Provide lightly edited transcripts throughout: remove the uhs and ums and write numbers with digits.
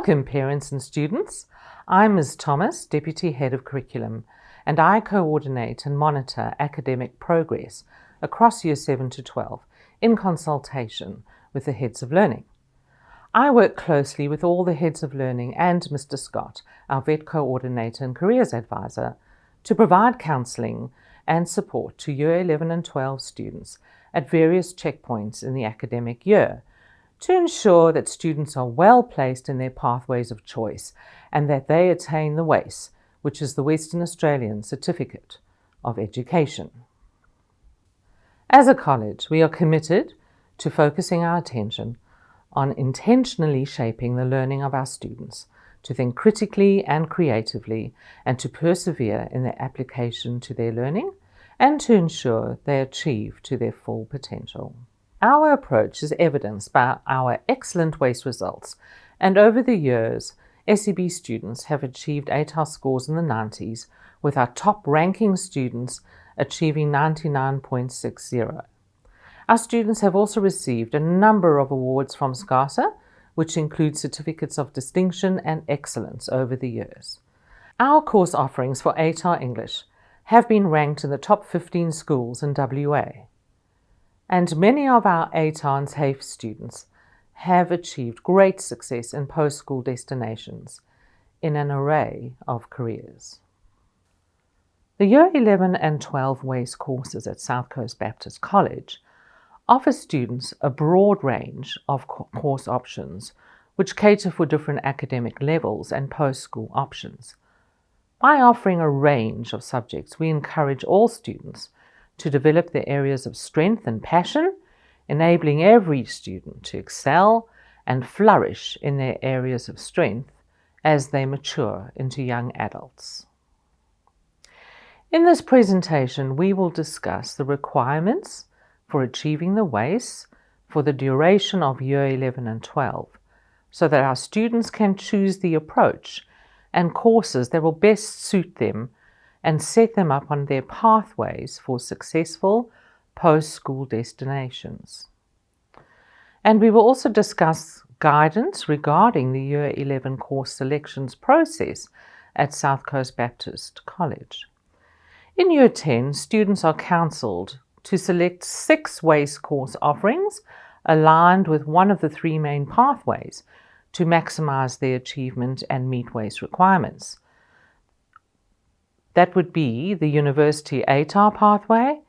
Welcome parents and students. I'm Ms. Thomas, Deputy Head of Curriculum, and I coordinate and monitor academic progress across Year 7 to 12 in consultation with the Heads of Learning. I work closely with all the Heads of Learning and Mr. Scott, our VET Coordinator and Careers Advisor, to provide counselling and support to Year 11 and 12 students at various checkpoints in the academic year, to ensure that students are well placed in their pathways of choice and that they attain the WACE, which is the Western Australian Certificate of Education. As a college, we are committed to focusing our attention on intentionally shaping the learning of our students, to think critically and creatively, and to persevere in their application to their learning, and to ensure they achieve to their full potential. Our approach is evidenced by our excellent WACE results, and over the years, SEB students have achieved ATAR scores in the 90s, with our top ranking students achieving 99.60. Our students have also received a number of awards from SCASA, which include certificates of distinction and excellence over the years. Our course offerings for ATAR English have been ranked in the top 15 schools in WA. And many of our ATAR and TAFE students have achieved great success in post-school destinations in an array of careers. The Year 11 and 12 WACE courses at South Coast Baptist College offer students a broad range of course options which cater for different academic levels and post-school options. By offering a range of subjects, we encourage all students to develop their areas of strength and passion, enabling every student to excel and flourish in their areas of strength as they mature into young adults. In this presentation, we will discuss the requirements for achieving the WACE for the duration of Year 11 and 12, so that our students can choose the approach and courses that will best suit them and set them up on their pathways for successful post-school destinations. And we will also discuss guidance regarding the Year 11 course selections process at South Coast Baptist College. In Year 10, students are counselled to select 6 WACE course offerings aligned with one of the 3 main pathways to maximise their achievement and meet WACE requirements. That would be the University ATAR pathway,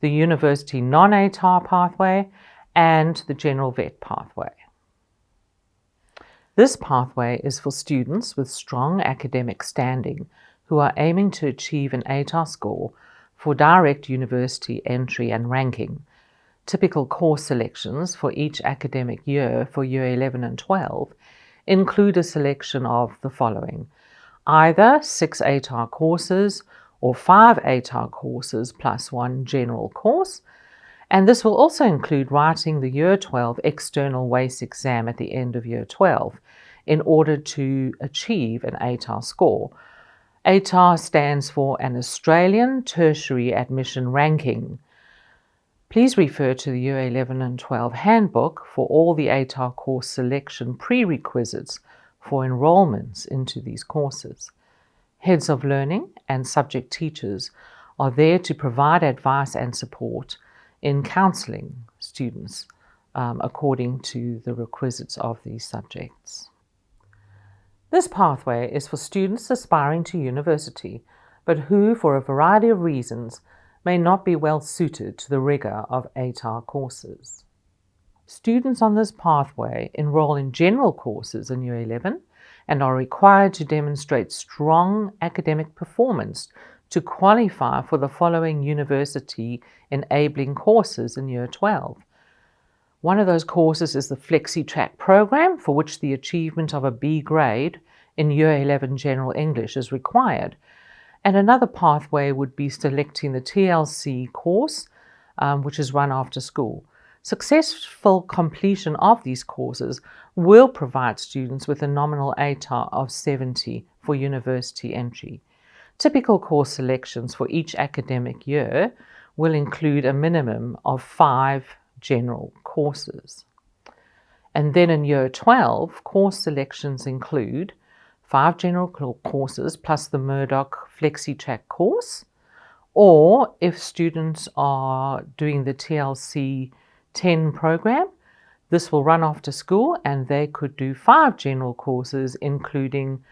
the University Non-ATAR pathway, and the General VET pathway. This pathway is for students with strong academic standing who are aiming to achieve an ATAR score for direct university entry and ranking. Typical course selections for each academic year for Year 11 and 12 include a selection of the following: either 6 ATAR courses or 5 ATAR courses plus 1 general course, and this will also include writing the Year 12 external WACE exam at the end of Year 12 in order to achieve an ATAR score. ATAR stands for an Australian Tertiary Admission Ranking. Please refer to the Year 11 and 12 handbook for all the ATAR course selection prerequisites for enrolments into these courses. Heads of learning and subject teachers are there to provide advice and support in counselling students according to the requisites of these subjects. This pathway is for students aspiring to university, but who, for a variety of reasons, may not be well suited to the rigour of ATAR courses. Students on this pathway enrol in general courses in Year 11 and are required to demonstrate strong academic performance to qualify for the following university enabling courses in Year 12. One of those courses is the Flexi-Track program, for which the achievement of a B grade in Year 11 General English is required. And another pathway would be selecting the TLC course, which is run after school. Successful completion of these courses will provide students with a nominal ATAR of 70 for university entry. Typical course selections for each academic year will include a minimum of 5 general courses. And then in Year 12, course selections include 5 general courses plus the Murdoch FlexiTrack course, or if students are doing the TLC 10 program, this will run after school and they could do 5 general courses, including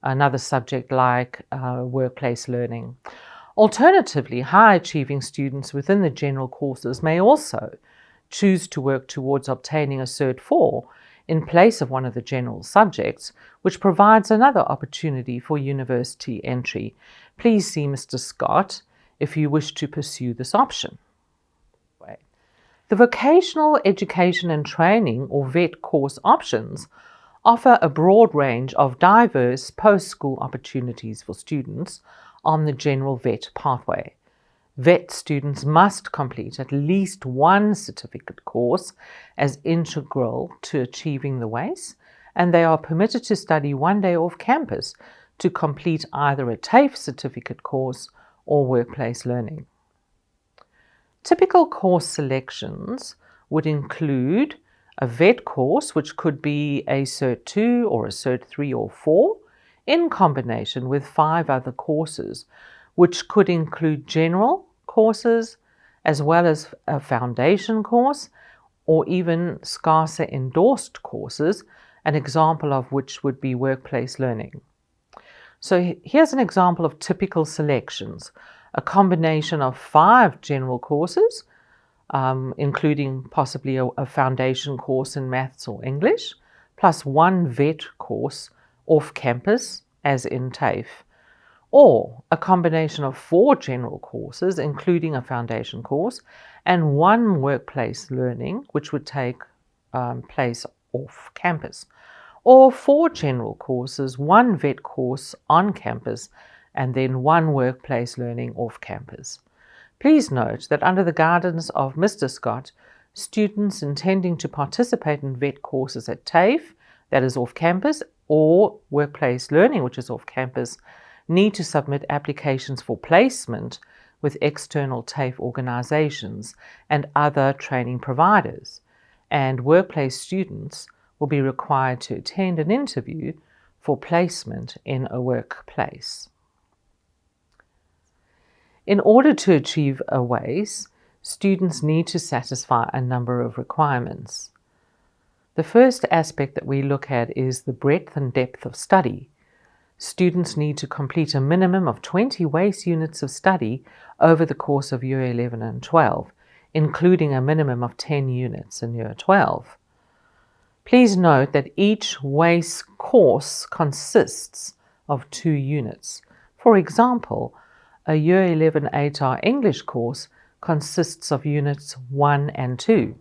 another subject like workplace learning. Alternatively, high-achieving students within the general courses may also choose to work towards obtaining a Cert 4 in place of one of the general subjects, which provides another opportunity for university entry. Please see Mr. Scott if you wish to pursue this option. The Vocational Education and Training, or VET course options, offer a broad range of diverse post-school opportunities for students on the general VET pathway. VET students must complete at least one certificate course as integral to achieving the WACE, and they are permitted to study one day off campus to complete either a TAFE certificate course or workplace learning. Typical course selections would include a VET course, which could be a Cert 2 or a Cert 3 or 4, in combination with 5 other courses, which could include general courses as well as a foundation course or even SCASA endorsed courses, an example of which would be workplace learning. So here's an example of typical selections: a combination of 5 general courses, including possibly a foundation course in maths or English, plus 1 VET course off campus, as in TAFE, or a combination of 4 general courses, including a foundation course, and 1 workplace learning, which would take place off campus, or 4 general courses, 1 VET course on campus, and then 1 workplace learning off campus. Please note that under the guidance of Mr. Scott, students intending to participate in VET courses at TAFE, that is off campus, or workplace learning, which is off campus, need to submit applications for placement with external TAFE organizations and other training providers, and workplace students will be required to attend an interview for placement in a workplace. In order to achieve a WACE, students need to satisfy a number of requirements. The first aspect that we look at is the breadth and depth of study. Students need to complete a minimum of 20 WACE units of study over the course of Year 11 and 12, including a minimum of 10 units in Year 12. Please note that each WACE course consists of 2 units. For example, a Year 11 ATAR English course consists of Units 1 and 2,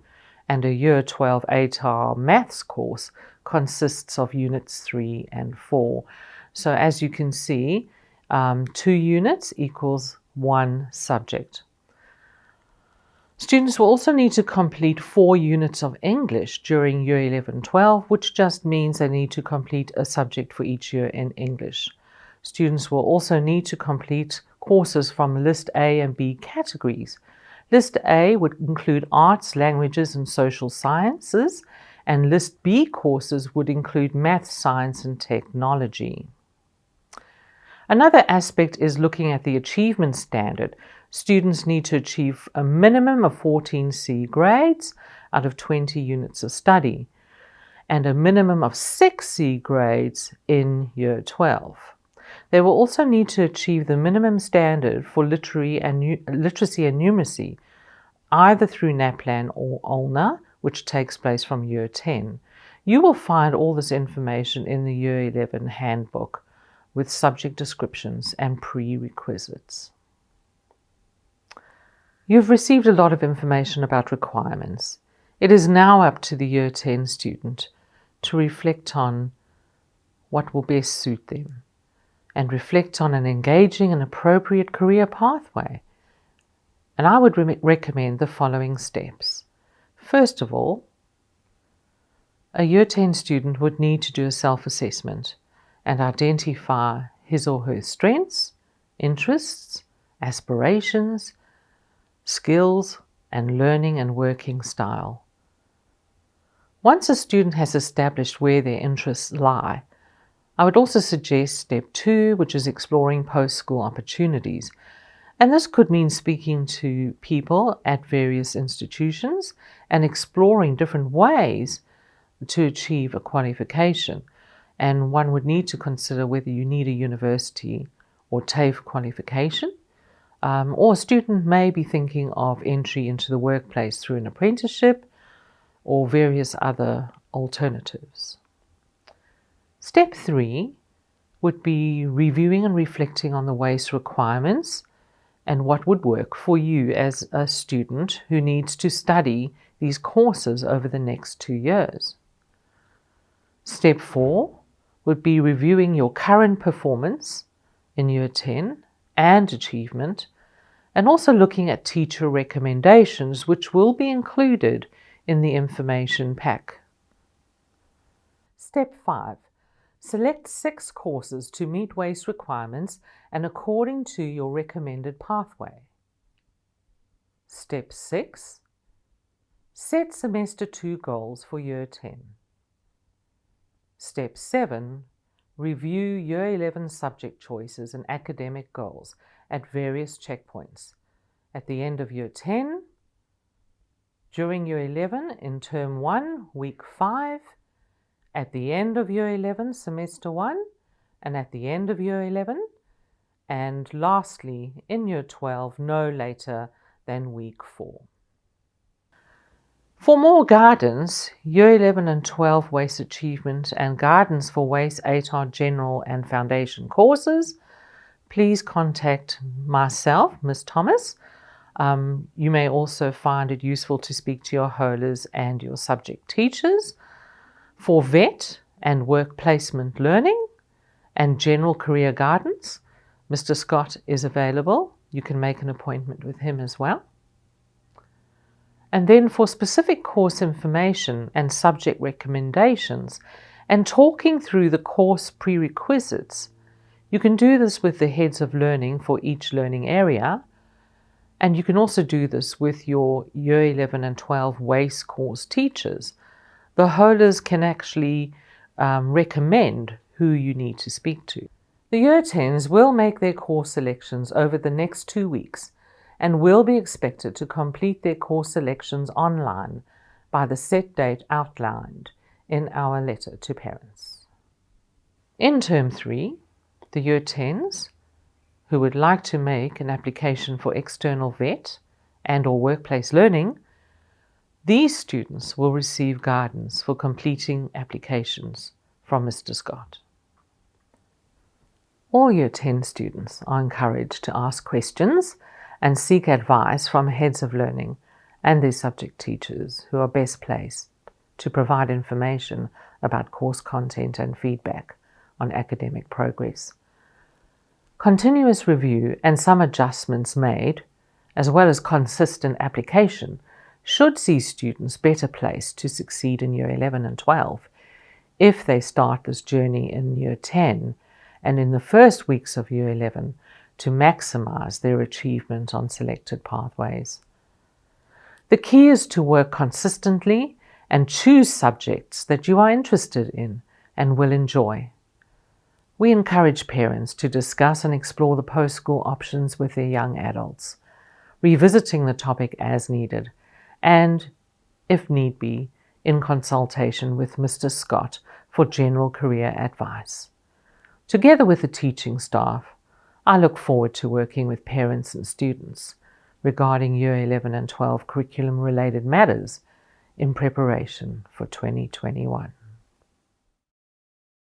and a Year 12 ATAR Maths course consists of Units 3 and 4. So as you can see, 2 units equals 1 subject. Students will also need to complete 4 units of English during Year 11-12, which just means they need to complete a subject for each year in English. Students will also need to complete courses from List A and B categories. List A would include arts, languages, and social sciences, and List B courses would include math, science, and technology. Another aspect is looking at the achievement standard. Students need to achieve a minimum of 14 C grades out of 20 units of study, and a minimum of 6 C grades in Year 12. They will also need to achieve the minimum standard for literacy and numeracy, either through NAPLAN or OLNA, which takes place from Year 10. You will find all this information in the Year 11 handbook with subject descriptions and prerequisites. You've received a lot of information about requirements. It is now up to the Year 10 student to reflect on what will best suit them and reflect on an engaging and appropriate career pathway. And I would recommend the following steps. First of all, a Year 10 student would need to do a self-assessment and identify his or her strengths, interests, aspirations, skills, and learning and working style. Once a student has established where their interests lie, I would also suggest step 2, which is exploring post-school opportunities. And this could mean speaking to people at various institutions and exploring different ways to achieve a qualification. And one would need to consider whether you need a university or TAFE qualification, or a student may be thinking of entry into the workplace through an apprenticeship or various other alternatives. Step 3 would be reviewing and reflecting on the WACE requirements and what would work for you as a student who needs to study these courses over the next 2 years. Step 4 would be reviewing your current performance in Year 10 and achievement, and also looking at teacher recommendations, which will be included in the information pack. Step 5. Select 6 courses to meet WACE requirements and according to your recommended pathway. Step 6. Set Semester 2 goals for Year 10. Step 7. Review Year 11 subject choices and academic goals at various checkpoints. At the end of Year 10, during Year 11 in Term 1, Week 5, at the end of Year 11, Semester 1, and at the end of Year 11, and lastly, in Year 12, no later than Week 4. For more guidance, Year 11 and 12 WACE achievement and guidance for WACE ATAR General and Foundation courses, please contact myself, Ms. Thomas. You may also find it useful to speak to your HOLAs and your subject teachers. For VET and work placement learning and general career guidance, Mr. Scott is available. You can make an appointment with him as well. And then for specific course information and subject recommendations and talking through the course prerequisites, you can do this with the heads of learning for each learning area, and you can also do this with your Year 11 and 12 WACE course teachers. The HOLAs can actually recommend who you need to speak to. The Year 10s will make their course selections over the next 2 weeks and will be expected to complete their course selections online by the set date outlined in our letter to parents. In Term 3, the Year 10s who would like to make an application for external VET and or workplace learning, these students will receive guidance for completing applications from Mr. Scott. All Year 10 students are encouraged to ask questions and seek advice from heads of learning and their subject teachers who are best placed to provide information about course content and feedback on academic progress. Continuous review and some adjustments made, as well as consistent application, should see students better placed to succeed in Year 11 and 12 if they start this journey in Year 10 and in the first weeks of Year 11 to maximize their achievement on selected pathways. The key is to work consistently and choose subjects that you are interested in and will enjoy. We encourage parents to discuss and explore the post-school options with their young adults, revisiting the topic as needed, and, if need be, in consultation with Mr. Scott for general career advice. Together with the teaching staff, I look forward to working with parents and students regarding Year 11 and 12 curriculum-related matters in preparation for 2021.